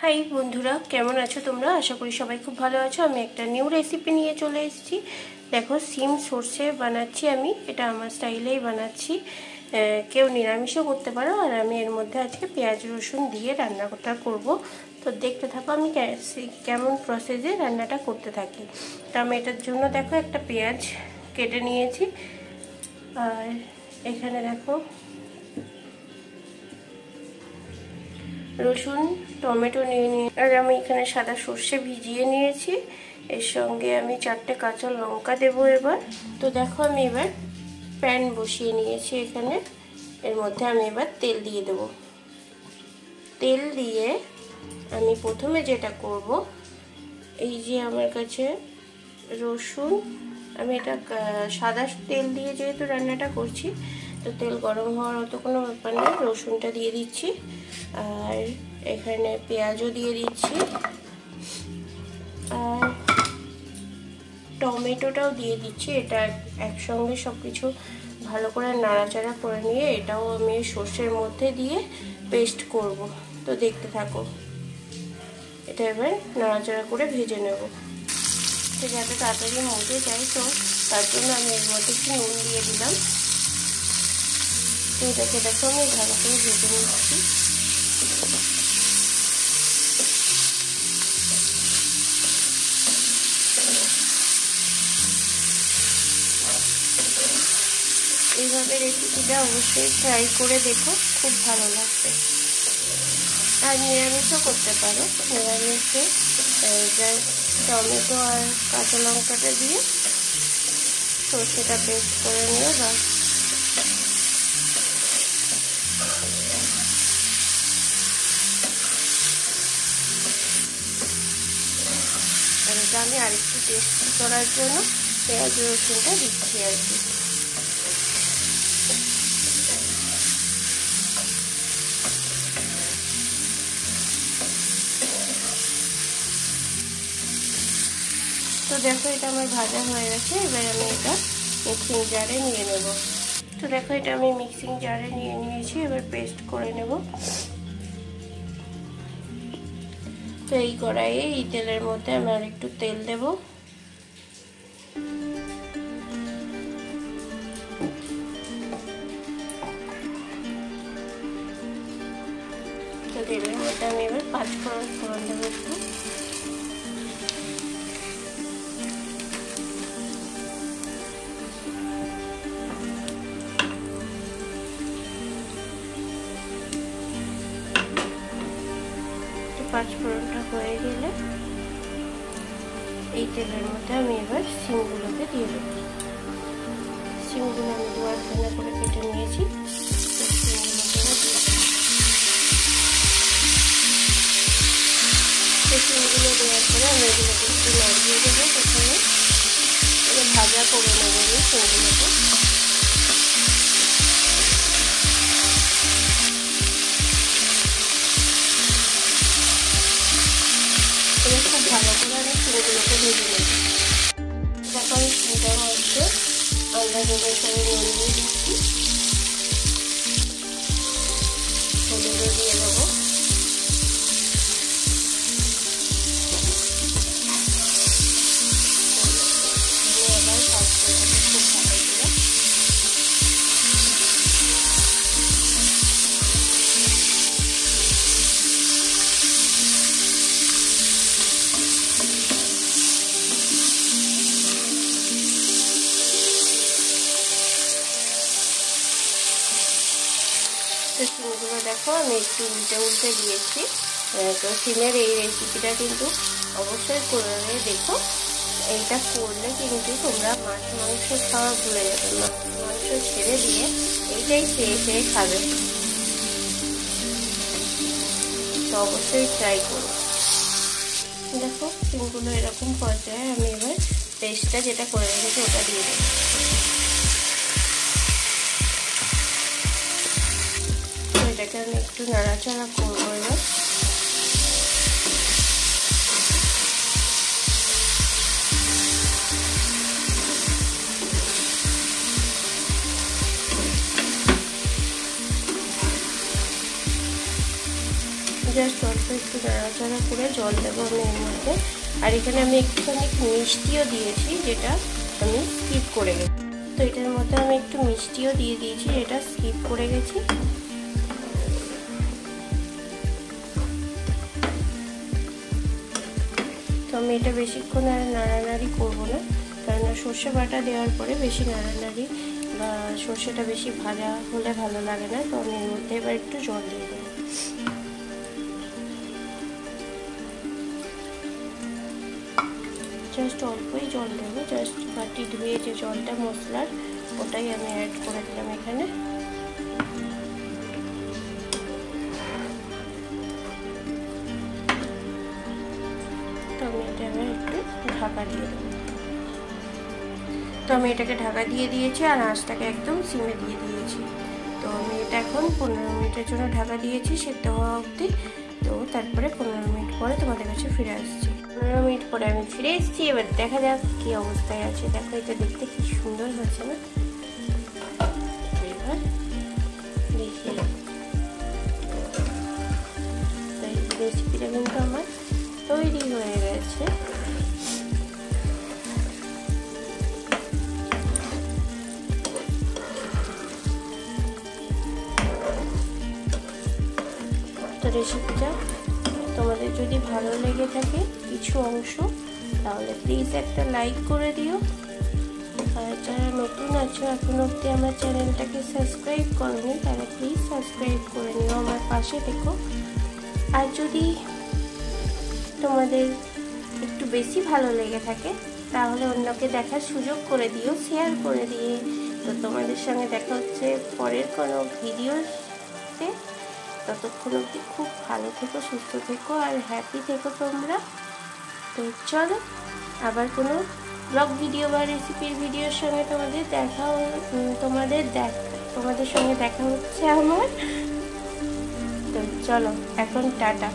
High বন্ধুরা, কেমন আছো তোমরা? আশা করি সবাই খুব ভালো আছো। আমি একটা নিউ রেসিপি নিয়ে চলে এসেছি। দেখো, সিম সর্ষে বানাচ্ছি আমি। এটা আমার স্টাইলেই বানাচ্ছি। কেউ নিরামিষও করতে পারো। আর আমি এর মধ্যে আজকে পেঁয়াজ রসুন দিয়ে রান্নাটা করব। তো দেখতে থাকো আমি কেমন প্রসেসে রান্নাটা করতে থাকি। তো আমি এটার জন্য দেখো একটা পেঁয়াজ কেটে নিয়েছি। আর এখানে দেখো রসুন টমেটো নিয়ে আর আমি এখানে সাদা সর্ষে ভিজিয়ে নিয়েছি। এর সঙ্গে আমি 4টে কাঁচা লঙ্কা দেবো এবার। তো দেখো আমি এবার প্যান বসিয়ে নিয়েছি এখানে। এর মধ্যে আমি এবার তেল দিয়ে দেবো। তেল দিয়ে আমি প্রথমে যেটা করব, এই যে আমার কাছে রসুন, আমি এটা সাদা তেল দিয়ে যেহেতু রান্নাটা করছি, তো তেল গরম হওয়ার অত কোনো ব্যাপার নেই। রসুনটা দিয়ে দিচ্ছি আর এখানে পেঁয়াজও দিয়ে দিচ্ছি আর টমেটোটাও দিয়ে দিচ্ছি। এটা একসঙ্গে সব কিছু ভালো করে নাড়াচাড়া করে নিয়ে এটাও আমি সর্ষের মধ্যে দিয়ে পেস্ট করব। তো দেখতে থাকো। এটা এবার নাড়াচাড়া করে ভেজে নেব। তো যাতে তাড়াতাড়ি মজে যায়, তো তার জন্য আমি এর মধ্যে একটু নুন দিয়ে দিলাম। তো এটাকে দেখো আমি ভালো করে ভেজে নিচ্ছি। এইভাবে রেসিপিটা অবশ্যই ট্রাই করে দেখো, খুব ভালো লাগবে। আর নিরামিষও করতে পারো। নিরামিষে টমেটো আর কাঁচা লঙ্কাটা দিয়ে সর্ষেটা পেস্ট করে নিও বা আর এটা আমি আরেকটু টেস্টি করার জন্য পেঁয়াজ রসুনটা দিচ্ছি আর কি। তো দেখো এটা আমার ভাজা হয়ে গেছে। এবার আমি এটা মিক্সিং জারে নিয়ে নেব। তো দেখো এটা আমি মিক্সিং জারে নিয়ে নিয়েছি। এবার পেস্ট করে নেব। তো এই কড়াইয়ে এই তেলের মধ্যে আমি আর একটু তেল দেব। তো তেলের মধ্যে আমি এবার 5 ফোড়ন দেবো একটু। পাঁচফোড়নটা হয়ে গেলে এই তেলের মধ্যে আমি এবার সিমগুলোকে দিয়ে দেবো। সিমগুলো আমি 2-8 করে কেটে নিয়েছি। সিমগুলো দেওয়ার পরে আমি এগুলোকে একটু নাড়িয়ে দেবো। প্রথমে এটা ভাজা করে নেবো আমি সিমগুলোকে। খুব ভালো করে আমি সিমগুলোকে ভেজে নেব। দেখো আমি সিমটার মধ্যে আন্দাজ অনুসারে নুন দিয়ে দিচ্ছি, হলুদও দিয়ে দেবো। এবার ভাজতে হবে খুব ভালো করে। তো সিমগুলো দেখো আমি একটু উল্টে দিয়েছি। তো সিমের এই রেসিপিটা কিন্তু অবশ্যই করে দেখো। এইটা করলে কিন্তু তোমরা মাছ মাংস খাওয়া ভুলে যাবে। মাংস ছেড়ে দিয়ে এইটাই খেয়ে খাবে। তো অবশ্যই ট্রাই করো। দেখো সিমগুলো এরকম পর্যায়ে আমি এবার পেস্টটা যেটা করে রেখেছি ওটা দিয়ে দেবো। এটাকে আমি একটু নাড়াচাড়া করবো এবার। জাস্ট অল্প দেখো একটু নাড়াচাড়া করে জল দেবো আমি এর মধ্যে। আর এখানে আমি একটুখানি মিষ্টিও দিয়েছি, যেটা আমি স্কিপ করে গেছি। তো এটার মধ্যে আমি একটু মিষ্টিও দিয়ে দিয়েছি, যেটা স্কিপ করে গেছি। তো আমি এটা বেশিক্ষণ আর নাড়ানাড়ি করবো না, কারণ সর্ষে বাটা দেওয়ার পরে বেশি নাড়ানাড়ি বা সর্ষেটা বেশি ভাজা হলে ভালো লাগে না। তো আমি এর মধ্যে এবার একটু জল দিয়ে দেবো। জাস্ট অল্পই জল দেবো, জাস্ট বাটি ধুয়ে যে জলটা মশলার, ওটাই আমি অ্যাড করে দিলাম এখানে। তো আমি এটা এবার একটু ঢাকা দিয়ে দেবো। তো আমি এটাকে ঢাকা দিয়ে দিয়েছি আর আঁচটাকে একদম সিমে দিয়ে দিয়েছি। তো আমি এটা এখন 15 মিনিটের জন্য ঢাকা দিয়েছি সেদ্ধ হওয়া অবধি। তো তারপরে 15 মিনিট পরে তোমাদের কাছে ফিরে আসছি। 15 মিনিট পরে আমি ফিরে এসেছি। এবার দেখা যাক কী অবস্থায় আছে। দেখো এটা দেখতে কি সুন্দর হয়েছে না? এবার দেখি রেসিপিটা কিন্তু আমার তৈরি হয়ে গেছে। তো রেসিপিটা তোমাদের যদি ভালো লেগে থাকে কিছু অংশ, তাহলে প্লিজ একটা লাইক করে দিও। আর যারা নতুন আছো এখনো অবধি আমার চ্যানেলটাকে সাবস্ক্রাইব করোনি, তাহলে প্লিজ সাবস্ক্রাইব করে নিও, আমার পাশে থেকো। আর যদি তোমাদের একটু বেশি ভালো লেগে থাকে তাহলে অন্যকে দেখার সুযোগ করে দিও, শেয়ার করে দিয়ে। তো তোমাদের সঙ্গে দেখা হচ্ছে পরের কোনো ভিডিওতে। ততক্ষণ অবধি খুব ভালো থেকো, সুস্থ থেকো আর হ্যাপি থেকো তোমরা। তো চলো আবার কোনো ব্লগ ভিডিও বা রেসিপির ভিডিওর সঙ্গে তোমাদের সঙ্গে দেখা হচ্ছে আমার। তো চলো এখন টাটা।